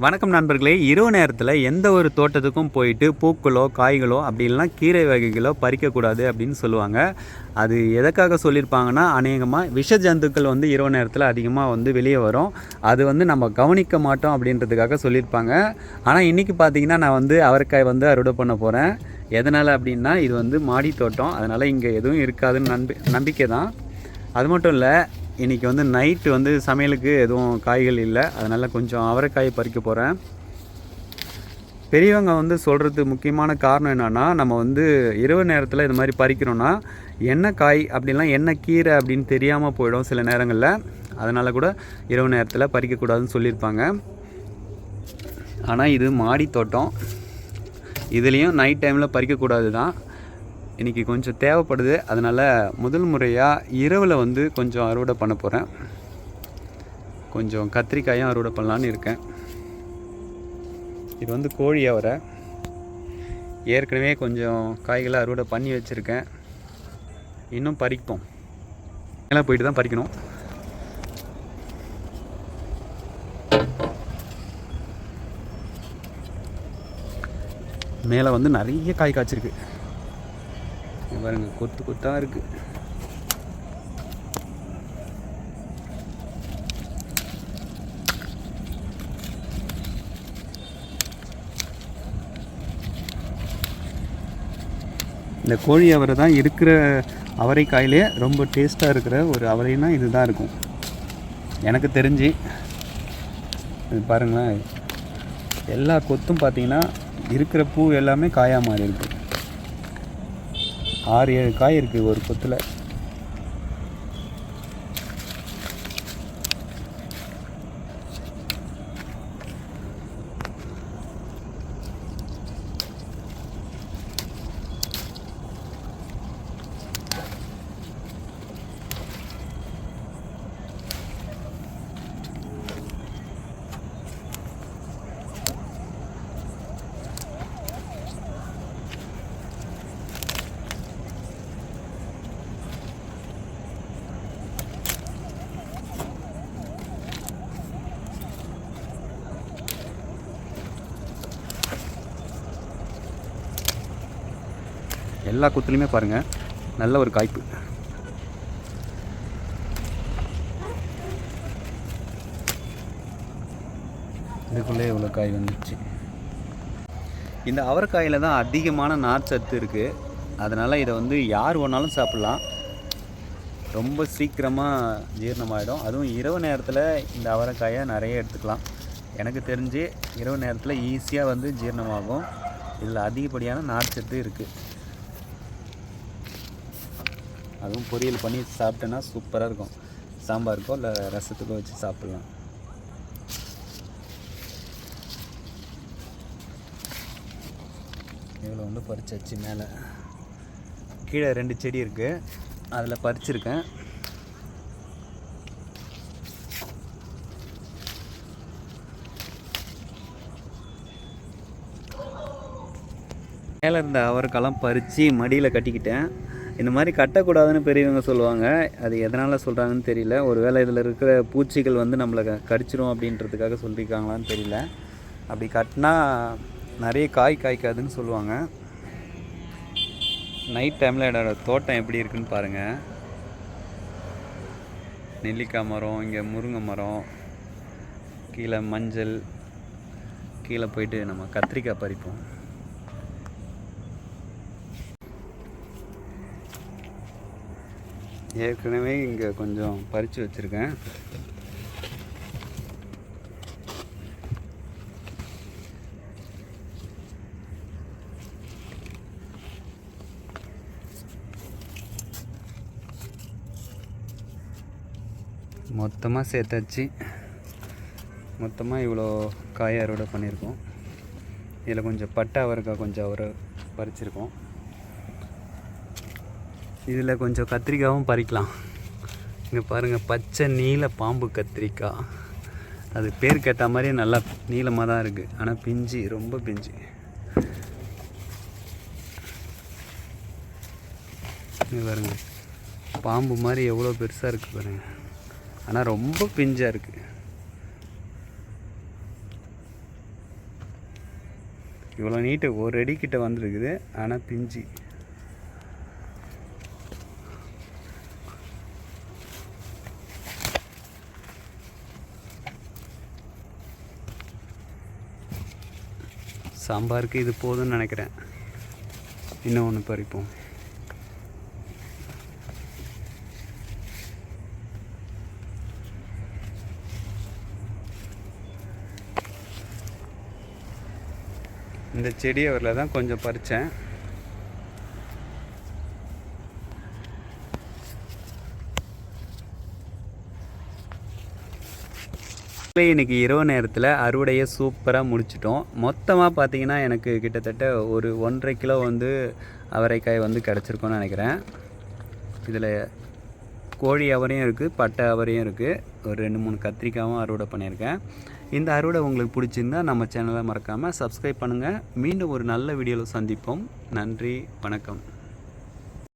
வணக்கம் நண்பர்களே. இரவு நேரத்தில் எந்த ஒரு தோட்டத்துக்கும் போயிட்டு பூக்களோ காய்களோ அப்படி இல்லைனா கீரை வகைகளோ பறிக்கக்கூடாது அப்படின்னு சொல்லுவாங்க. அது எதற்காக சொல்லியிருப்பாங்கன்னா, அநேகமாக விஷ ஜந்துக்கள் இரவு நேரத்தில் அதிகமாக வெளியே வரும். அது நம்ம கவனிக்க மாட்டோம் அப்படின்றதுக்காக சொல்லியிருப்பாங்க. ஆனால் இன்றைக்கி பார்த்திங்கன்னா நான் அவரைக்காய் அறுவடை பண்ண போகிறேன். எதனால் அப்படின்னா, இது மாடி தோட்டம், அதனால் இங்கே எதுவும் இருக்காதுன்னு நம்பிக்கை தான். அது மட்டும் இல்லை, இன்றைக்கி நைட்டு சமையலுக்கு எதுவும் காய்கள் இல்லை, அதனால் கொஞ்சம் அவரைக்காய் பறிக்க போகிறேன். பெரியவங்க சொல்கிறது முக்கியமான காரணம் என்னென்னா, நம்ம இரவு நேரத்தில் இது மாதிரி பறிக்கிறோன்னா என்ன காய் அப்படின்லாம் என்ன கீரை அப்படின்னு தெரியாமல் போயிடும் சில நேரங்களில். அதனால் கூட இரவு நேரத்தில் பறிக்கக்கூடாதுன்னு சொல்லியிருப்பாங்க. ஆனால் இது மாடி தோட்டம், இதுலேயும் நைட் டைமில் பறிக்கக்கூடாது தான். இன்றைக்கி கொஞ்சம் தேவைப்படுது, அதனால் முதல் முறையாக இரவில் கொஞ்சம் அறுவடை பண்ண போகிறேன். கொஞ்சம் கத்திரிக்காயும் அறுவடை பண்ணலான்னு இருக்கேன். இது கோழி அவரை, ஏற்கனவே கொஞ்சம் காய்களை அறுவடை பண்ணி வச்சுருக்கேன். இன்னும் பறிப்போம், மேலே போயிட்டு தான் பறிக்கணும். மேலே நிறைய காய் காய்ச்சிருக்கு பாருங்க, கொத்து கொத்தாக இருக்குது. இந்த கோழி அவரை தான் இருக்கிற அவரைக்காயிலே ரொம்ப டேஸ்ட்டாக இருக்கிற ஒரு அவரைனா இது தான் இருக்கும் எனக்கு தெரிஞ்சு. இது பாருங்களேன், எல்லா கொத்தும் பார்த்திங்கன்னா இருக்கிற பூ எல்லாமே காயாக மாறி இருக்குது. 6-7 காய் இருக்குது ஒரு கொத்தில். எல்லா குத்துலையுமே பாருங்கள் நல்ல ஒரு காய்ப்பு. இதுக்குள்ளே இவ்வளோ காய் வந்துடுச்சு. இந்த அவரைக்காயில் தான் அதிகமான நார்ச்சத்து இருக்குது. அதனால் இதை யார் வேணாலும் சாப்பிட்லாம், ரொம்ப சீக்கிரமாக ஜீரணமாகிடும். அதுவும் இரவு நேரத்தில் இந்த அவரைக்காயை நிறைய எடுத்துக்கலாம். எனக்கு தெரிஞ்சு இரவு நேரத்தில் ஈஸியாக ஜீரணமாகும். இதில் அதிகப்படியான நார்ச்சத்து இருக்குது. அதுவும் பொரியல் பண்ணி சாப்பிட்டேன்னா சூப்பராக இருக்கும். சாம்பாருக்கோ இல்லை ரசத்துக்கோ வச்சு சாப்பிட்லாம். இவ்வளோ பறிச்சாச்சு. மேலே கீழே 2 செடி இருக்குது, அதில் பறிச்சிருக்கேன். மேலே இருந்த அவரைக்காலாம் பறித்து மடியில் கட்டிக்கிட்டேன். இந்த மாதிரி கட்டக்கூடாதுன்னு பெரியவங்க சொல்லுவாங்க. அது எதனால் சொல்கிறாங்கன்னு தெரியல. ஒருவேளை இதில் இருக்கிற பூச்சிகள் நம்மளை கடிச்சிரும் அப்படின்றதுக்காக சொல்லியிருக்காங்களான்னு தெரியல. அப்படி கட்டினா நிறைய காய் காய்க்காதுன்னு சொல்லுவாங்க. நைட் டைமில் என்னோடய தோட்டம் எப்படி இருக்குன்னு பாருங்கள். நெல்லிக்காய் மரம், இங்கே முருங்கை மரம், கீழே மஞ்சள், கீழே போயிட்டு நம்ம கத்திரிக்காய் பறிப்போம். ஏற்கனவே இங்கே கொஞ்சம் பறித்து வச்சுருக்கேன். மொத்தமாக சேர்த்தாச்சு. மொத்தமாக இவ்வளோ காய் அறுவடை பண்ணியிருக்கோம். இதில் கொஞ்சம் பட்டை அவரைக்காய் கொஞ்சம் அவரை பறிச்சிருக்கோம். இதில் கொஞ்சம் கத்திரிக்காயும் பறிக்கலாம். இங்கே பாருங்கள், பச்சை நீல பாம்பு கத்திரிக்காய். அது பேர் கேட்ட மாதிரி நல்லா நீளமாக தான் இருக்குது, ஆனால் பிஞ்சு, ரொம்ப பிஞ்சு. இங்கே பாருங்கள், பாம்பு மாதிரி எவ்வளோ பெருசாக இருக்குது பாருங்கள், ஆனால் ரொம்ப பிஞ்சாக இருக்குது. இவ்வளோ நீட்டு 1 அடி கிட்ட வந்துருக்குது, ஆனால் பிஞ்சு. சாம்பாருக்கு இது போதும்னு நினைக்கிறேன். இன்னும் ஒன்று பறிப்போம். இந்த செடி அவரில் தான் கொஞ்சம் பறித்தேன். இன்றைக்கி இரவு நேரத்தில் அறுவடையை சூப்பராக முடிச்சிட்டோம். மொத்தமாக பார்த்திங்கன்னா எனக்கு கிட்டத்தட்ட ஒரு 1.5 கிலோ வந்து அவரைக்காய் வந்து கிடச்சிருக்கோன்னு நினைக்கிறேன். இதில் கோழி அவரையும் இருக்குது, பட்டை அவரையும் இருக்குது, ஒரு 2-3 கத்திரிக்காயும் அறுவடை பண்ணியிருக்கேன். இந்த அறுவடை உங்களுக்கு பிடிச்சிருந்தா நம்ம சேனலை மறக்காமல் சப்ஸ்கிரைப் பண்ணுங்கள். மீண்டும் ஒரு நல்ல வீடியோவில் சந்திப்போம். நன்றி, வணக்கம்.